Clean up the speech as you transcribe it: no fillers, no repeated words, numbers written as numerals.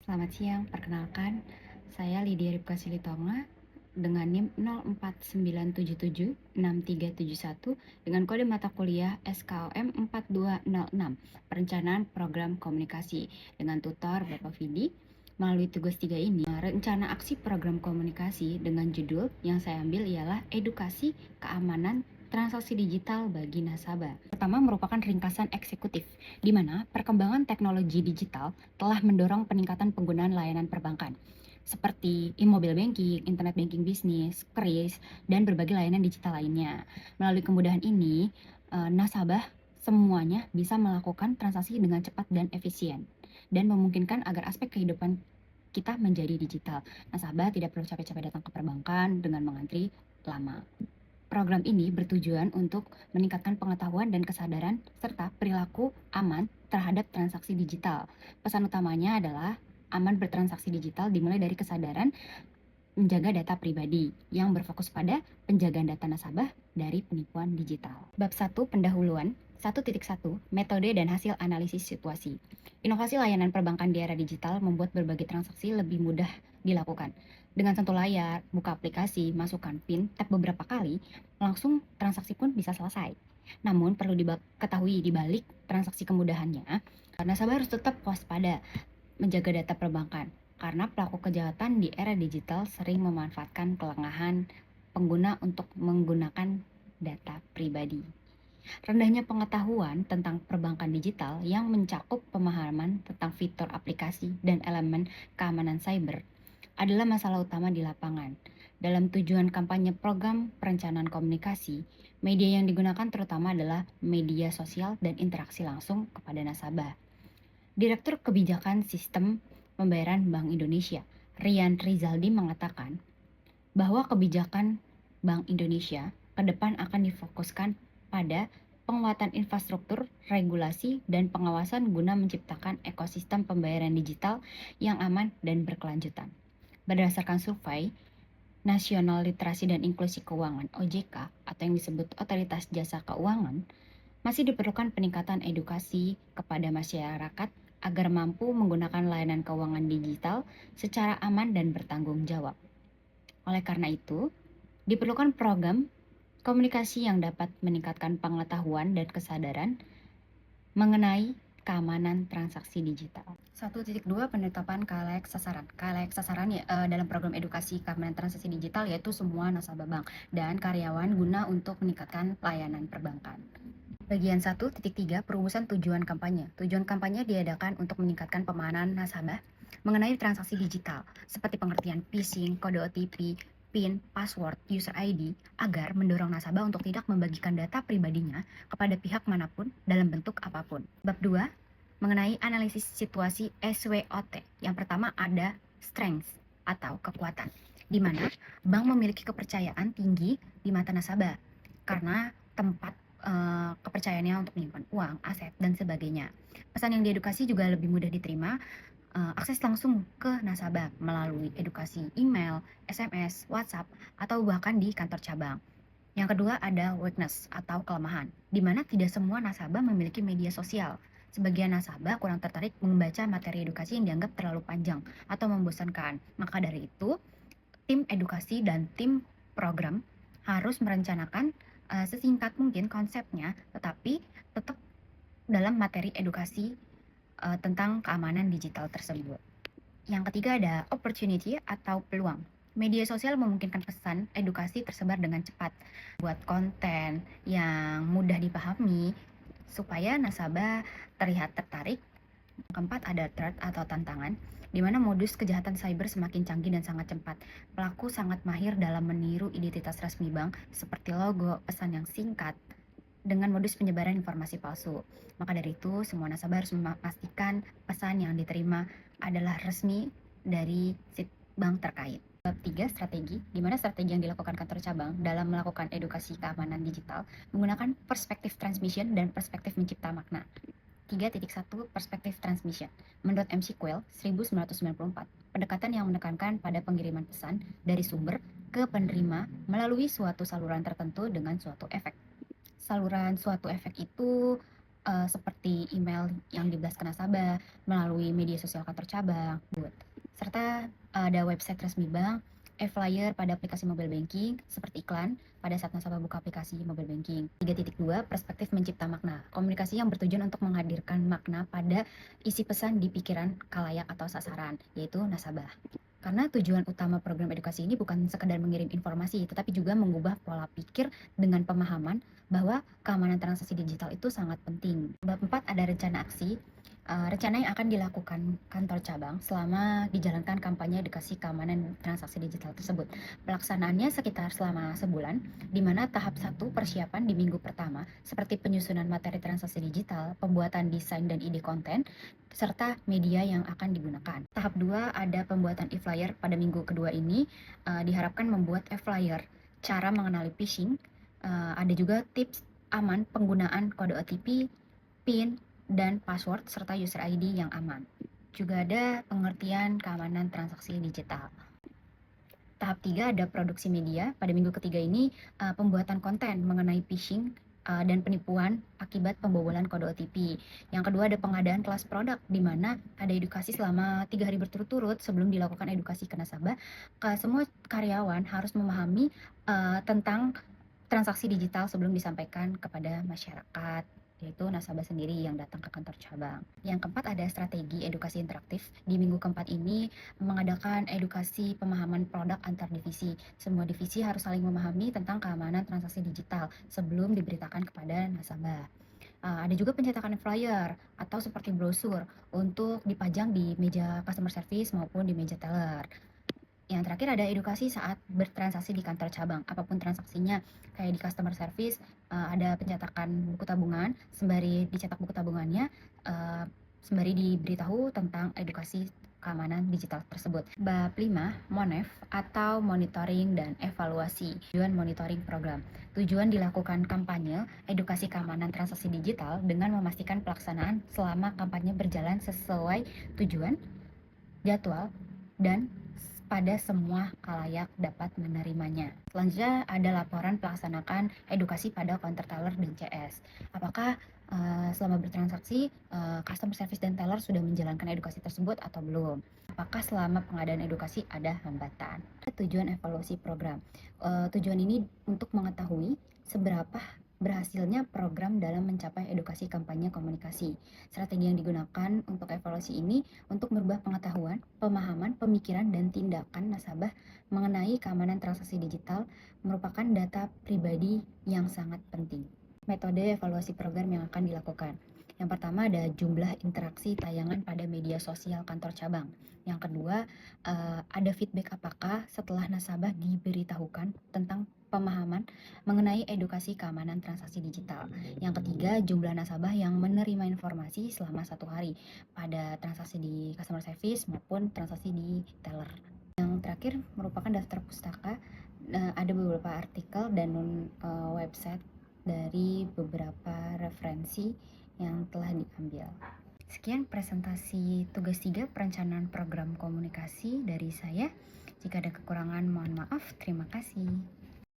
Selamat siang, perkenalkan saya Lydia Ripka Silitonga dengan NIM 0497763371 dengan kode mata kuliah SKOM 4206 Perencanaan Program Komunikasi dengan tutor Bapak Vidi. Melalui tugas 3 ini, rencana aksi program komunikasi dengan judul yang saya ambil ialah Edukasi Keamanan Transaksi Digital bagi Nasabah. Pertama merupakan ringkasan eksekutif, di mana perkembangan teknologi digital telah mendorong peningkatan penggunaan layanan perbankan seperti e-mobile banking, internet banking bisnis, KRIS, dan berbagai layanan digital lainnya. Melalui kemudahan ini, nasabah semuanya bisa melakukan transaksi dengan cepat dan efisien dan memungkinkan agar aspek kehidupan kita menjadi digital. Nasabah tidak perlu capek-capek datang ke perbankan dengan mengantri lama. Program ini bertujuan untuk meningkatkan pengetahuan dan kesadaran serta perilaku aman terhadap transaksi digital. Pesan utamanya adalah aman bertransaksi digital dimulai dari kesadaran menjaga data pribadi yang berfokus pada penjagaan data nasabah dari penipuan digital. Bab 1 pendahuluan 1.1 metode dan hasil analisis situasi. Inovasi layanan perbankan di era digital membuat berbagai transaksi lebih mudah dilakukan. Dengan sentuh layar, buka aplikasi, masukkan PIN, tap beberapa kali, langsung transaksi pun bisa selesai. Namun perlu diketahui di balik transaksi kemudahannya, nasabah harus tetap waspada menjaga data perbankan karena pelaku kejahatan di era digital sering memanfaatkan kelengahan pengguna untuk menggunakan data pribadi. Rendahnya pengetahuan tentang perbankan digital yang mencakup pemahaman tentang fitur aplikasi dan elemen keamanan cyber adalah masalah utama di lapangan. Dalam tujuan kampanye program perencanaan komunikasi, media yang digunakan terutama adalah media sosial dan interaksi langsung kepada nasabah. Direktur Kebijakan Sistem Pembayaran Bank Indonesia, Rian Rizaldi mengatakan bahwa kebijakan Bank Indonesia ke depan akan difokuskan pada penguatan infrastruktur, regulasi, dan pengawasan guna menciptakan ekosistem pembayaran digital yang aman dan berkelanjutan. Berdasarkan survei Nasional Literasi dan Inklusi Keuangan (OJK) atau yang disebut Otoritas Jasa Keuangan, masih diperlukan peningkatan edukasi kepada masyarakat agar mampu menggunakan layanan keuangan digital secara aman dan bertanggung jawab. Oleh karena itu, diperlukan program komunikasi yang dapat meningkatkan pengetahuan dan kesadaran mengenai keamanan transaksi digital. 1.2 penetapan KLX sasaran. KLX sasaran dalam program edukasi keamanan transaksi digital yaitu semua nasabah bank dan karyawan guna untuk meningkatkan layanan perbankan. Bagian 1.3 perumusan tujuan kampanye. Tujuan kampanye diadakan untuk meningkatkan pemahaman nasabah mengenai transaksi digital, seperti pengertian phishing, kode OTP, PIN, password, user ID, agar mendorong nasabah untuk tidak membagikan data pribadinya kepada pihak manapun dalam bentuk apapun. Bab 2, mengenai analisis situasi SWOT. Yang pertama ada strength atau kekuatan, di mana bank memiliki kepercayaan tinggi di mata nasabah karena tempat kepercayaannya untuk menyimpan uang, aset, dan sebagainya. Pesan yang diedukasi juga lebih mudah diterima, akses langsung ke nasabah melalui edukasi email, SMS, WhatsApp, atau bahkan di kantor cabang. Yang kedua ada weakness atau kelemahan, di mana tidak semua nasabah memiliki media sosial. Sebagian nasabah kurang tertarik membaca materi edukasi yang dianggap terlalu panjang atau membosankan. Maka dari itu, tim edukasi dan tim program harus merencanakan sesingkat mungkin konsepnya, tetapi tetap dalam materi edukasi tentang keamanan digital tersebut. Yang ketiga ada opportunity atau peluang. Media sosial memungkinkan pesan edukasi tersebar dengan cepat, buat konten yang mudah dipahami supaya nasabah terlihat tertarik. Keempat ada threat atau tantangan, di mana modus kejahatan cyber semakin canggih dan sangat cepat. Pelaku sangat mahir dalam meniru identitas resmi bank seperti logo, pesan yang singkat, dengan modus penyebaran informasi palsu. Maka dari itu, semua nasabah harus memastikan pesan yang diterima adalah resmi dari bank terkait. Bab 3, strategi, di mana strategi yang dilakukan kantor cabang dalam melakukan edukasi keamanan digital menggunakan perspektif transmission dan perspektif mencipta makna. 3.1 Perspektif Transmission. Menurut MC Quayle, 1994, pendekatan yang menekankan pada pengiriman pesan dari sumber ke penerima melalui suatu saluran tertentu dengan suatu efek. Saluran suatu efek itu seperti email yang diblast ke nasabah, melalui media sosial kantor cabang, serta ada website resmi bank, e-flyer pada aplikasi mobile banking, seperti iklan pada saat nasabah buka aplikasi mobile banking. 3.2, perspektif mencipta makna. Komunikasi yang bertujuan untuk menghadirkan makna pada isi pesan di pikiran kalayak atau sasaran, yaitu nasabah. Karena tujuan utama program edukasi ini bukan sekedar mengirim informasi, tetapi juga mengubah pola pikir dengan pemahaman bahwa keamanan transaksi digital itu sangat penting. Bab 4 ada rencana aksi. Rencana yang akan dilakukan kantor cabang selama dijalankan kampanye edukasi keamanan transaksi digital tersebut. Pelaksanaannya sekitar selama sebulan, di mana tahap 1 persiapan di minggu pertama, seperti penyusunan materi transaksi digital, pembuatan desain dan ide konten, serta media yang akan digunakan. Tahap 2 ada pembuatan e-flyer pada minggu kedua ini, diharapkan membuat e-flyer, cara mengenali phishing, ada juga tips aman penggunaan kode OTP, PIN, dan password serta user ID yang aman. Juga ada pengertian keamanan transaksi digital. Tahap 3 ada produksi media. Pada minggu ketiga ini pembuatan konten mengenai phishing dan penipuan akibat pembobolan kode OTP. Yang kedua ada pengadaan kelas produk, di mana ada edukasi selama 3 hari berturut-turut sebelum dilakukan edukasi ke nasabah. Semua karyawan harus memahami tentang transaksi digital sebelum disampaikan kepada masyarakat, yaitu nasabah sendiri yang datang ke kantor cabang. Yang keempat ada strategi edukasi interaktif. Di minggu keempat ini mengadakan edukasi pemahaman produk antar divisi. Semua divisi harus saling memahami tentang keamanan transaksi digital sebelum diberitakan kepada nasabah. Ada juga pencetakan flyer atau seperti brosur untuk dipajang di meja customer service maupun di meja teller. Yang terakhir ada edukasi saat bertransaksi di kantor cabang, apapun transaksinya. Kayak di customer service, ada pencetakan buku tabungan, sembari dicetak buku tabungannya, sembari diberitahu tentang edukasi keamanan digital tersebut. Bab 5, MONEV atau monitoring dan evaluasi. Tujuan monitoring program. Tujuan dilakukan kampanye edukasi keamanan transaksi digital dengan memastikan pelaksanaan selama kampanye berjalan sesuai tujuan, jadwal, dan pada semua khalayak dapat menerimanya. Selanjutnya ada laporan pelaksanakan edukasi pada counter teller dan CS. Apakah selama bertransaksi customer service dan teller sudah menjalankan edukasi tersebut atau belum? Apakah selama pengadaan edukasi ada hambatan? Tujuan evaluasi program. Tujuan ini untuk mengetahui seberapa berhasilnya program dalam mencapai edukasi kampanye komunikasi. Strategi yang digunakan untuk evaluasi ini untuk merubah pengetahuan, pemahaman, pemikiran, dan tindakan nasabah mengenai keamanan transaksi digital merupakan data pribadi yang sangat penting. Metode evaluasi program yang akan dilakukan. Yang pertama ada jumlah interaksi tayangan pada media sosial kantor cabang. Yang kedua, ada feedback apakah setelah nasabah diberitahukan tentang pemahaman mengenai edukasi keamanan transaksi digital. Yang ketiga, jumlah nasabah yang menerima informasi selama 1 hari pada transaksi di customer service maupun transaksi di teller. Yang terakhir merupakan daftar pustaka. Ada beberapa artikel dan website dari beberapa referensi yang telah diambil. Sekian presentasi tugas 3 perencanaan program komunikasi dari saya. Jika ada kekurangan mohon maaf. Terima kasih.